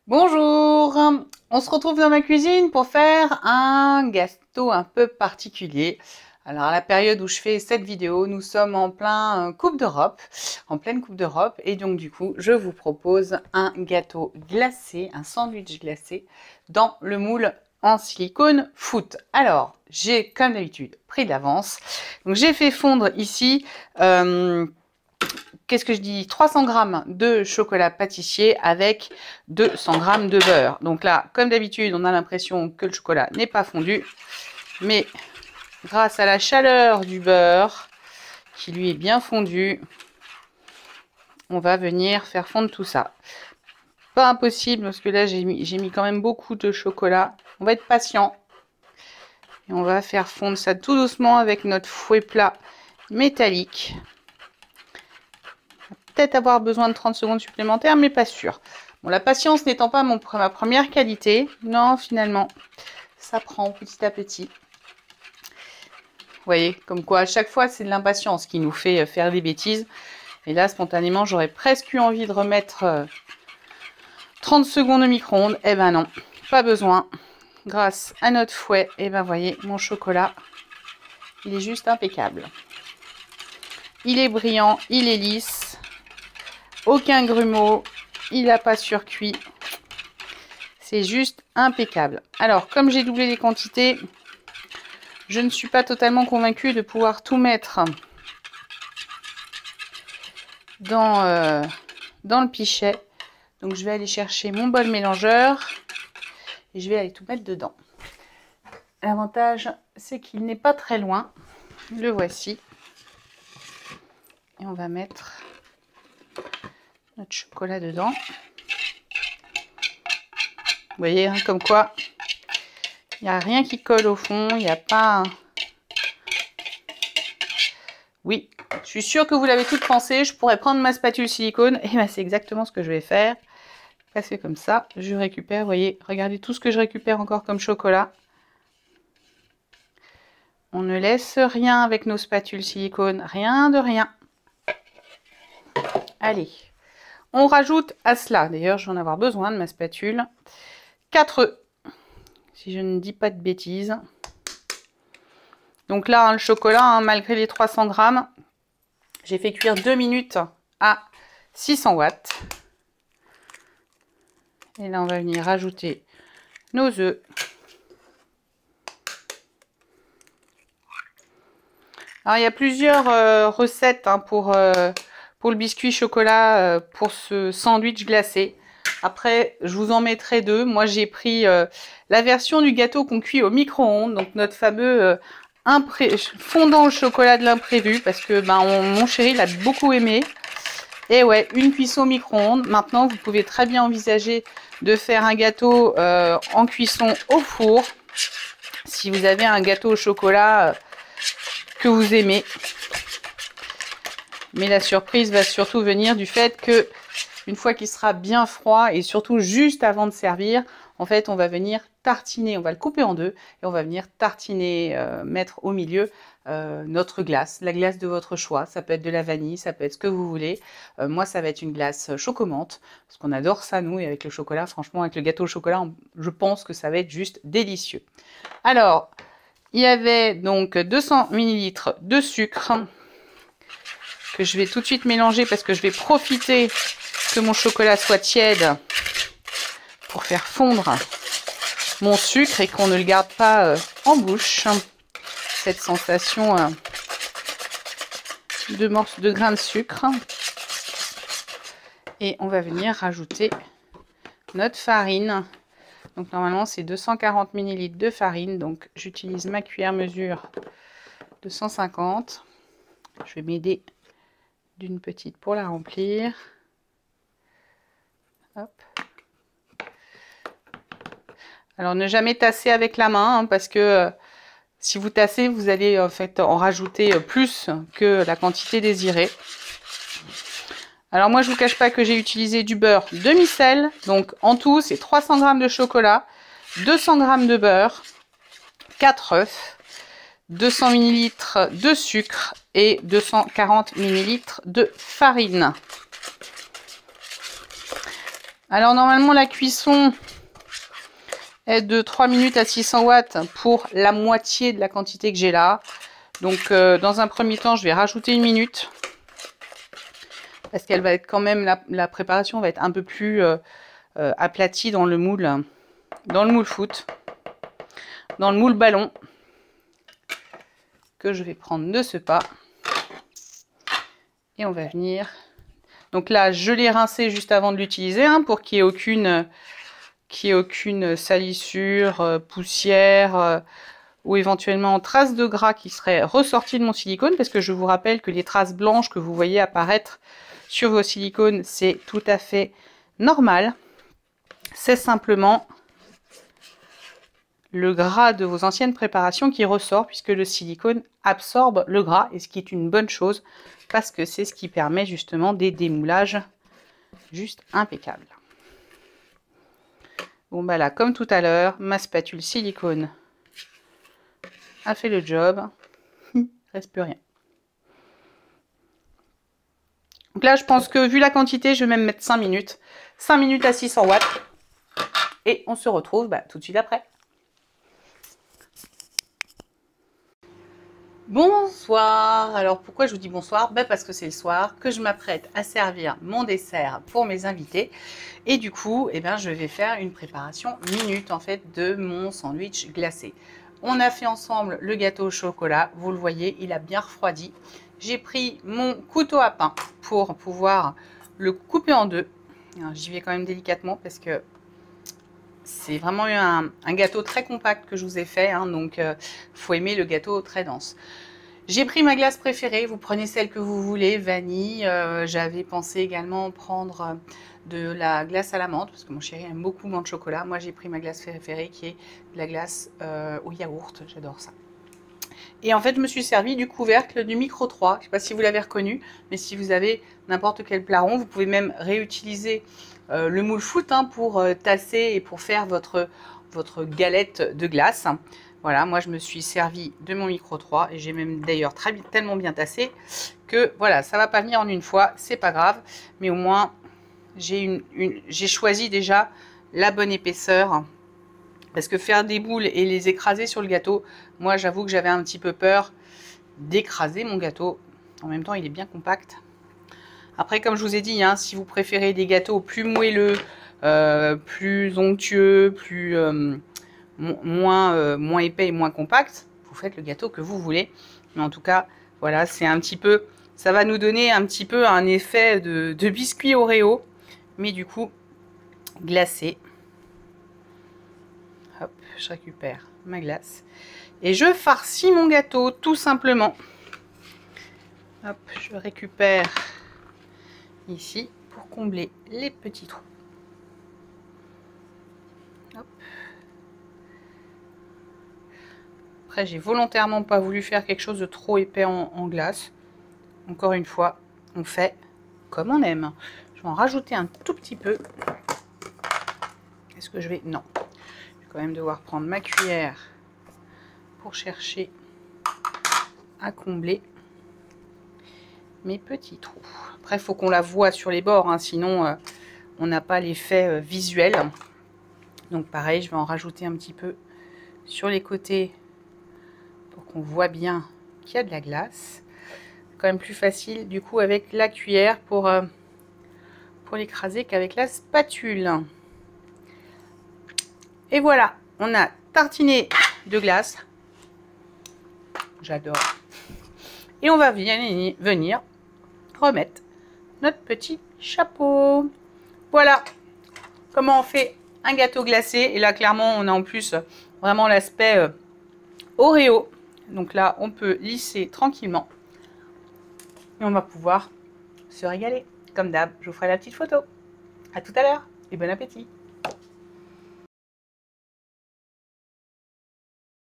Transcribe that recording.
Bonjour, on se retrouve dans ma cuisine pour faire un gâteau un peu particulier. Alors à la période où je fais cette vidéo, nous sommes en pleine Coupe d'Europe, et donc du coup je vous propose un gâteau glacé, un sandwich glacé dans le moule en silicone foot. Alors j'ai comme d'habitude pris de l'avance, donc j'ai fait fondre ici qu'est-ce que je dis, 300 g de chocolat pâtissier avec 200 g de beurre. Donc là, comme d'habitude, on a l'impression que le chocolat n'est pas fondu, mais grâce à la chaleur du beurre, qui lui est bien fondu, on va venir faire fondre tout ça. Pas impossible, parce que là, j'ai mis quand même beaucoup de chocolat. On va être patient. Et on va faire fondre ça tout doucement avec notre fouet plat métallique. Peut-être avoir besoin de 30 secondes supplémentaires, mais pas sûr. Bon, la patience n'étant pas ma première qualité, non, finalement, ça prend petit à petit. Vous voyez, comme quoi à chaque fois, c'est de l'impatience qui nous fait faire des bêtises. Et là, spontanément, j'aurais presque eu envie de remettre 30 secondes au micro-ondes. Eh ben non, pas besoin. Grâce à notre fouet, et ben voyez, mon chocolat, il est juste impeccable. Il est brillant, il est lisse. Aucun grumeau, il n'a pas surcuit. C'est juste impeccable. Alors, comme j'ai doublé les quantités, je ne suis pas totalement convaincue de pouvoir tout mettre dans le pichet. Donc, je vais aller chercher mon bol mélangeur et je vais aller tout mettre dedans. L'avantage, c'est qu'il n'est pas très loin. Le voici. Et on va mettre notre chocolat dedans. Vous voyez, hein, comme quoi, il n'y a rien qui colle au fond. Il n'y a pas... Oui, je suis sûre que vous l'avez toutes pensé. Je pourrais prendre ma spatule silicone. Et ben, c'est exactement ce que je vais faire. Passer comme ça. Je récupère, vous voyez, regardez tout ce que je récupère encore comme chocolat. On ne laisse rien avec nos spatules silicone. Rien de rien. Allez. On rajoute à cela, d'ailleurs je vais en avoir besoin de ma spatule, 4 œufs, si je ne dis pas de bêtises. Donc là, hein, le chocolat, hein, malgré les 300 g, j'ai fait cuire 2 minutes à 600 watts. Et là, on va venir rajouter nos œufs. Alors, il y a plusieurs recettes hein, pour le biscuit chocolat, pour ce sandwich glacé. Après, je vous en mettrai deux. Moi, j'ai pris la version du gâteau qu'on cuit au micro-ondes. Donc, notre fameux fondant au chocolat de l'imprévu. Parce que mon chéri l'a beaucoup aimé. Et ouais, une cuisson au micro-ondes. Maintenant, vous pouvez très bien envisager de faire un gâteau en cuisson au four. Si vous avez un gâteau au chocolat que vous aimez. Mais la surprise va surtout venir du fait que une fois qu'il sera bien froid et surtout juste avant de servir, en fait, on va venir tartiner, on va le couper en deux et on va venir tartiner, mettre au milieu notre glace, la glace de votre choix. Ça peut être de la vanille, ça peut être ce que vous voulez. Moi, ça va être une glace chocomante parce qu'on adore ça, nous, et avec le chocolat, franchement, avec le gâteau au chocolat, je pense que ça va être juste délicieux. Alors, il y avait donc 200 ml de sucre que je vais tout de suite mélanger parce que je vais profiter que mon chocolat soit tiède pour faire fondre mon sucre et qu'on ne le garde pas en bouche. Cette sensation de grains de sucre. Et on va venir rajouter notre farine. Donc normalement c'est 240 ml de farine. Donc j'utilise ma cuillère mesure de 150. Je vais m'aider d'une petite pour la remplir. Hop. Alors ne jamais tasser avec la main hein, parce que si vous tassez, vous allez en fait en rajouter plus que la quantité désirée. Alors moi je vous cache pas que j'ai utilisé du beurre demi-sel. Donc en tout c'est 300 g de chocolat, 200 g de beurre, 4 œufs, 200 ml de sucre et 240 ml de farine. Alors normalement la cuisson est de 3 minutes à 600 watts pour la moitié de la quantité que j'ai là. Donc dans un premier temps, je vais rajouter 1 minute. Parce qu'elle va être quand même, la préparation va être un peu plus aplatie dans le moule foot. Dans le moule ballon. Que je vais prendre de ce pas. Et on va venir... Donc là, je l'ai rincé juste avant de l'utiliser, hein, pour qu'il n'y ait aucune salissure, poussière ou éventuellement traces de gras qui seraient ressorties de mon silicone, parce que je vous rappelle que les traces blanches que vous voyez apparaître sur vos silicones, c'est tout à fait normal. C'est simplement le gras de vos anciennes préparations qui ressort, puisque le silicone absorbe le gras, et ce qui est une bonne chose, parce que c'est ce qui permet justement des démoulages juste impeccables. Bon bah là, comme tout à l'heure, ma spatule silicone a fait le job. Il ne reste plus rien. Donc là, je pense que vu la quantité, je vais même mettre 5 minutes. 5 minutes à 600 watts. Et on se retrouve tout de suite après. Bonsoir. Alors pourquoi je vous dis bonsoir? Parce que c'est le soir, que je m'apprête à servir mon dessert pour mes invités. Et du coup, je vais faire une préparation minute en fait de mon sandwich glacé. On a fait ensemble le gâteau au chocolat. Vous le voyez, il a bien refroidi. J'ai pris mon couteau à pain pour pouvoir le couper en deux. J'y vais quand même délicatement parce que c'est vraiment un gâteau très compact que je vous ai fait, hein, donc faut aimer le gâteau très dense. J'ai pris ma glace préférée, vous prenez celle que vous voulez, vanille. J'avais pensé également prendre de la glace à la menthe, parce que mon chéri aime beaucoup menthe chocolat. Moi j'ai pris ma glace préférée qui est de la glace au yaourt, j'adore ça. Et en fait, je me suis servi du couvercle du Micro 3. Je ne sais pas si vous l'avez reconnu, mais si vous avez n'importe quel plat rond, vous pouvez même réutiliser le moule foot, hein, pour tasser et pour faire votre galette de glace. Voilà, moi je me suis servi de mon Micro 3 et j'ai même d'ailleurs tellement bien tassé que voilà, ça ne va pas venir en une fois, c'est pas grave, mais au moins j'ai choisi déjà la bonne épaisseur. Parce que faire des boules et les écraser sur le gâteau, moi j'avoue que j'avais un petit peu peur d'écraser mon gâteau. En même temps, il est bien compact. Après, comme je vous ai dit, hein, si vous préférez des gâteaux plus moelleux, plus onctueux, moins épais et moins compacts, vous faites le gâteau que vous voulez. Mais en tout cas, voilà, c'est un petit peu, ça va nous donner un petit peu un effet de biscuit Oreo, mais du coup glacé. Hop, je récupère ma glace et je farcis mon gâteau tout simplement. Hop, je récupère ici pour combler les petits trous. Hop. Après, j'ai volontairement pas voulu faire quelque chose de trop épais en glace. Encore une fois, on fait comme on aime. Je vais en rajouter un tout petit peu. Est-ce que je vais... Non. Quand même devoir prendre ma cuillère pour chercher à combler mes petits trous. Après, il faut qu'on la voie sur les bords, hein, sinon on n'a pas l'effet visuel. Donc pareil, je vais en rajouter un petit peu sur les côtés pour qu'on voit bien qu'il y a de la glace. C'est quand même plus facile du coup avec la cuillère pour l'écraser qu'avec la spatule. Et voilà, on a tartiné de glace. J'adore. Et on va venir remettre notre petit chapeau. Voilà comment on fait un gâteau glacé. Et là, clairement, on a en plus vraiment l'aspect Oreo. Donc là, on peut lisser tranquillement. Et on va pouvoir se régaler. Comme d'hab, je vous ferai la petite photo. À tout à l'heure et bon appétit.